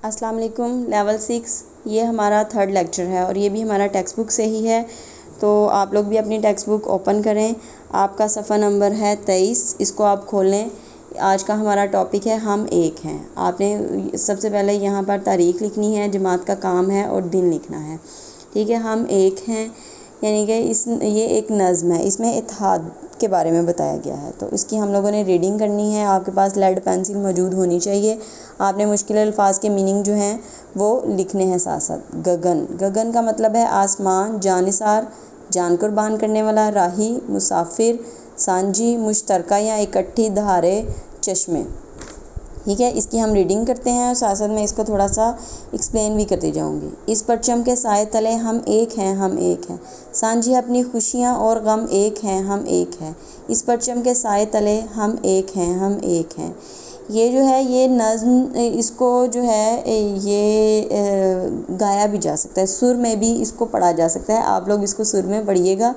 السلام علیکم۔ لیول 6 یہ ہمارا 3rd لیکچر ہے اور یہ بھی ہمارا ٹیکسٹ بک سے ہی ہے، تو آپ لوگ بھی اپنی ٹیکسٹ بک اوپن کریں۔ آپ کا صفحہ نمبر ہے 23، اس کو آپ کھولیں۔ آج کا ہمارا ٹاپک ہے ہم ایک ہیں۔ آپ نے سب سے پہلے یہاں پر تاریخ لکھنی ہے، جماعت کا کام ہے اور دن لکھنا ہے، ٹھیک ہے۔ ہم ایک ہیں یعنی کہ یہ ایک نظم ہے، اس میں اتحاد کے بارے میں بتایا گیا ہے، تو اس کی ہم لوگوں نے ریڈنگ کرنی ہے۔ آپ کے پاس لیڈ پینسل موجود ہونی چاہیے۔ آپ نے مشکل الفاظ کے میننگ جو ہیں وہ لکھنے ہیں ساتھ ساتھ۔ گگن، گگن کا مطلب ہے آسمان، جانثار جان قربان کرنے والا، راہی مسافر، سانجھی مشترکہ یا اکٹھی دھارے چشمے، ٹھیک ہے۔ اس کی ہم ریڈنگ کرتے ہیں اور ساتھ ساتھ میں اس کو تھوڑا سا ایکسپلین بھی کرتی جاؤں گی۔ اس پرچم کے سائے تلے ہم ایک ہیں، ہم ایک ہیں، سانجھی اپنی خوشیاں اور غم ایک ہیں، ہم ایک ہیں، اس پرچم کے سائے تلے ہم ایک ہیں، ہم ایک ہیں۔ یہ جو ہے یہ نظم، اس کو جو ہے یہ گایا بھی جا سکتا ہے، سر میں بھی اس کو پڑھا جا سکتا ہے۔ آپ لوگ اس کو سر میں پڑھیے گا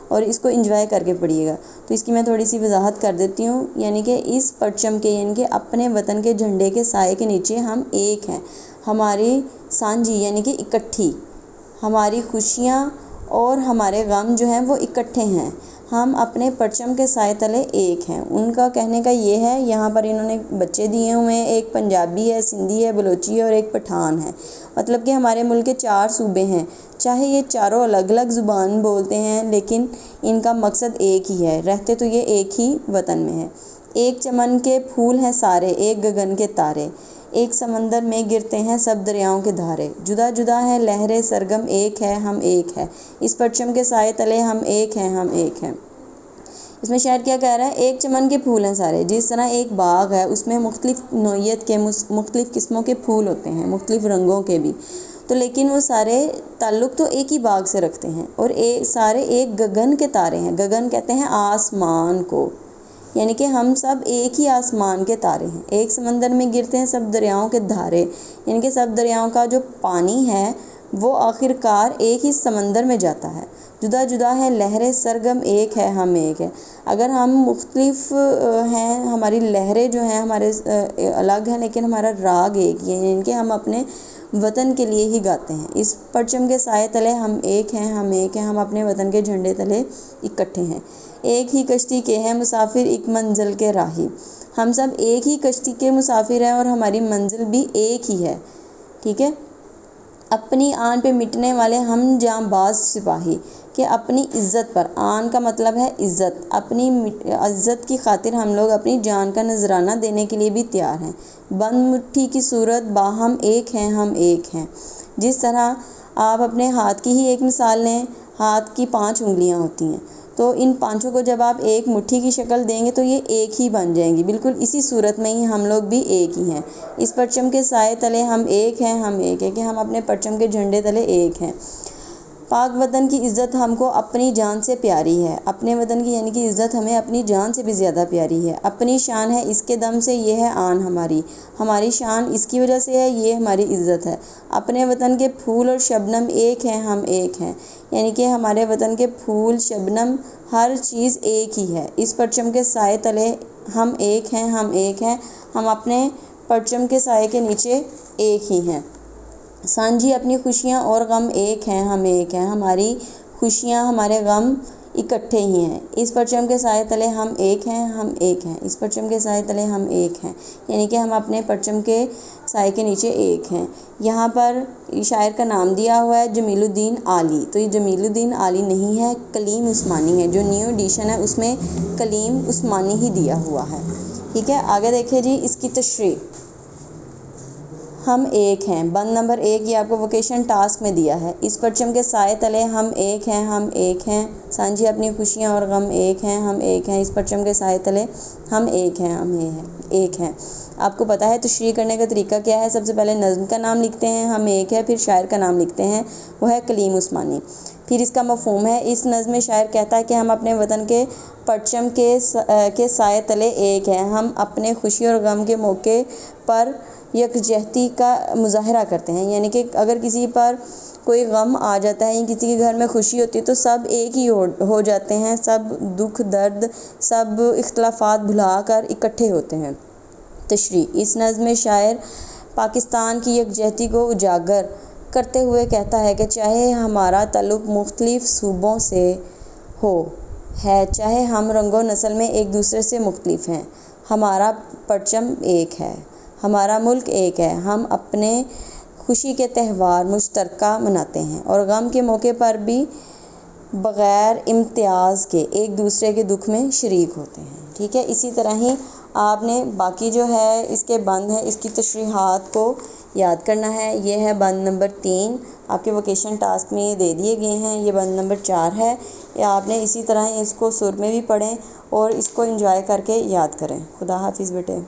اور اس کو انجوائے کر کے پڑھیے گا۔ تو اس کی میں تھوڑی سی وضاحت کر دیتی ہوں، یعنی کہ اس پرچم کے یعنی کہ اپنے وطن کے جھنڈے کے سائے کے نیچے ہم ایک ہیں۔ ہماری سانجھی یعنی کہ اکٹھی، ہماری خوشیاں اور ہمارے غم جو ہیں وہ اکٹھے ہیں۔ ہم اپنے پرچم کے سائے تلے ایک ہیں۔ ان کا کہنے کا یہ ہے، یہاں پر انہوں نے بچے دیے ہوئے ہیں، ایک پنجابی ہے، سندھی ہے، بلوچی ہے اور ایک پٹھان ہے۔ مطلب کہ ہمارے ملک کے 4 صوبے ہیں، چاہے یہ چاروں الگ الگ زبان بولتے ہیں لیکن ان کا مقصد ایک ہی ہے، رہتے تو یہ ایک ہی وطن میں ہے۔ ایک چمن کے پھول ہیں سارے، ایک گگن کے تارے، ایک سمندر میں گرتے ہیں سب دریاؤں کے دھارے، جدا جدا ہے لہریں سرگم، ایک ہے ہم ایک ہے، اس پرچم کے سائے تلے ہم ایک ہیں، ہم ایک ہیں۔ اس میں شاعر کیا کہہ رہا ہے؟ ایک چمن کے پھول ہیں سارے، جس طرح ایک باغ ہے اس میں مختلف نوعیت کے مختلف قسموں کے پھول ہوتے ہیں، مختلف رنگوں کے بھی، تو لیکن وہ سارے تعلق تو ایک ہی باغ سے رکھتے ہیں، اور سارے ایک گگن کے تارے ہیں۔ گگن کہتے ہیں آسمان کو، یعنی کہ ہم سب ایک ہی آسمان کے تارے ہیں۔ ایک سمندر میں گرتے ہیں سب دریاؤں کے دھارے، یعنی کہ سب دریاؤں کا جو پانی ہے وہ آخر کار ایک ہی سمندر میں جاتا ہے۔ جدا جدا ہے لہریں سرگم، ایک ہے ہم ایک ہے۔ اگر ہم مختلف ہیں، ہماری لہریں جو ہیں ہمارے الگ ہیں لیکن ہمارا راگ ایک ہی ہے، یعنی کہ ہم اپنے وطن کے لیے ہی گاتے ہیں۔ اس پرچم کے سائے تلے ہم ایک ہیں، ہم ایک ہیں، ہم اپنے وطن کے جھنڈے تلے اکٹھے ہیں۔ ایک ہی کشتی کے ہیں مسافر، ایک منزل کے راہی، ہم سب ایک ہی کشتی کے مسافر ہیں اور ہماری منزل بھی ایک ہی ہے، ٹھیک ہے۔ اپنی آن پہ مٹنے والے ہم جانباز سپاہی، کہ اپنی عزت پر، آن کا مطلب ہے عزت، اپنی عزت کی خاطر ہم لوگ اپنی جان کا نذرانہ دینے کے لیے بھی تیار ہیں۔ بند مٹھی کی صورت باہم ایک ہیں، ہم ایک ہیں۔ جس طرح آپ اپنے ہاتھ کی ہی ایک مثال لیں، ہاتھ کی 5 انگلیاں ہوتی ہیں، تو ان 5 کو جب آپ ایک مٹھی کی شکل دیں گے تو یہ ایک ہی بن جائیں گی، بالکل اسی صورت میں ہی ہم لوگ بھی ایک ہی ہیں۔ اس پرچم کے سائے تلے ہم ایک ہیں، ہم ایک ہیں، کہ ہم اپنے پرچم کے جھنڈے تلے ایک ہیں۔ پاک وطن کی عزت ہم کو اپنی جان سے پیاری ہے، اپنے وطن کی یعنی کہ عزت ہمیں اپنی جان سے بھی زیادہ پیاری ہے۔ اپنی شان ہے اس کے دم سے، یہ ہے آن ہماری، ہماری شان اس کی وجہ سے ہے، یہ ہماری عزت ہے۔ اپنے وطن کے پھول اور شبنم ایک ہیں، ہم ایک ہیں، یعنی کہ ہمارے وطن کے پھول، شبنم، ہر چیز ایک ہی ہے۔ اس پرچم کے سائے تلے ہم ایک ہیں، ہم ایک ہیں، ہم اپنے پرچم کے سائے کے نیچے ایک ہی ہیں۔ سانجھی اپنی خوشیاں اور غم ایک ہیں، ہم ایک ہیں، ہماری خوشیاں ہمارے غم اکٹھے ہی ہیں۔ اس پرچم کے سائے تلے ہم ایک ہیں، ہم ایک ہیں، اس پرچم کے سائے تلے ہم ایک ہیں، یعنی کہ ہم اپنے پرچم کے سائے کے نیچے ایک ہیں۔ یہاں پر شاعر کا نام دیا ہوا ہے جمیل الدین عالی، تو یہ جمیل الدین عالی نہیں ہے، کلیم عثمانی ہے، جو نیو ایڈیشن ہے اس میں کلیم عثمانی ہی دیا ہوا ہے، ٹھیک ہے۔ آگے دیکھیں جی اس کی تشریح۔ ہم ایک ہیں، بند نمبر 1 یہ آپ کو ووکیشن ٹاسک میں دیا ہے۔ اس پرچم کے سائے تلے ہم ایک ہیں، ہم ایک ہیں، سانجھی اپنی خوشیاں اور غم ایک ہیں، ہم ایک ہیں، اس پرچم کے سائے تلے ہم ایک ہیں، ہم ایک ہیں۔ آپ کو پتہ ہے تشریح کرنے کا طریقہ کیا ہے؟ سب سے پہلے نظم کا نام لکھتے ہیں ہم ایک ہے، پھر شاعر کا نام لکھتے ہیں، وہ ہے کلیم عثمانی، پھر اس کا مفہوم ہے۔ اس نظم میں شاعر کہتا ہے کہ ہم اپنے وطن کے پرچم کے سائے تلے ایک ہیں، ہم اپنے خوشی اور غم کے موقع پر یکجہتی کا مظاہرہ کرتے ہیں، یعنی کہ اگر کسی پر کوئی غم آ جاتا ہے یا کسی کے گھر میں خوشی ہوتی ہے تو سب ایک ہی ہو جاتے ہیں، سب دکھ درد سب اختلافات بھلا کر اکٹھے ہوتے ہیں۔ تشریح۔ اس نظم میں شاعر پاکستان کی یکجہتی کو اجاگر کرتے ہوئے کہتا ہے کہ چاہے ہمارا تعلق مختلف صوبوں سے ہے، چاہے ہم رنگ و نسل میں ایک دوسرے سے مختلف ہیں، ہمارا پرچم ایک ہے، ہمارا ملک ایک ہے، ہم اپنے خوشی کے تہوار مشترکہ مناتے ہیں اور غم کے موقع پر بھی بغیر امتیاز کے ایک دوسرے کے دکھ میں شریک ہوتے ہیں۔ ٹھیک ہے، اسی طرح ہی آپ نے باقی جو ہے اس کے بند ہے، اس کی تشریحات کو یاد کرنا ہے۔ یہ ہے بند نمبر 3، آپ کے ووکیشن ٹاسک میں یہ دے دیے گئے ہیں۔ یہ بند نمبر 4 ہے، یہ آپ نے اسی طرح اس کو سر میں بھی پڑھیں اور اس کو انجوائے کر کے یاد کریں۔ خدا حافظ بیٹے۔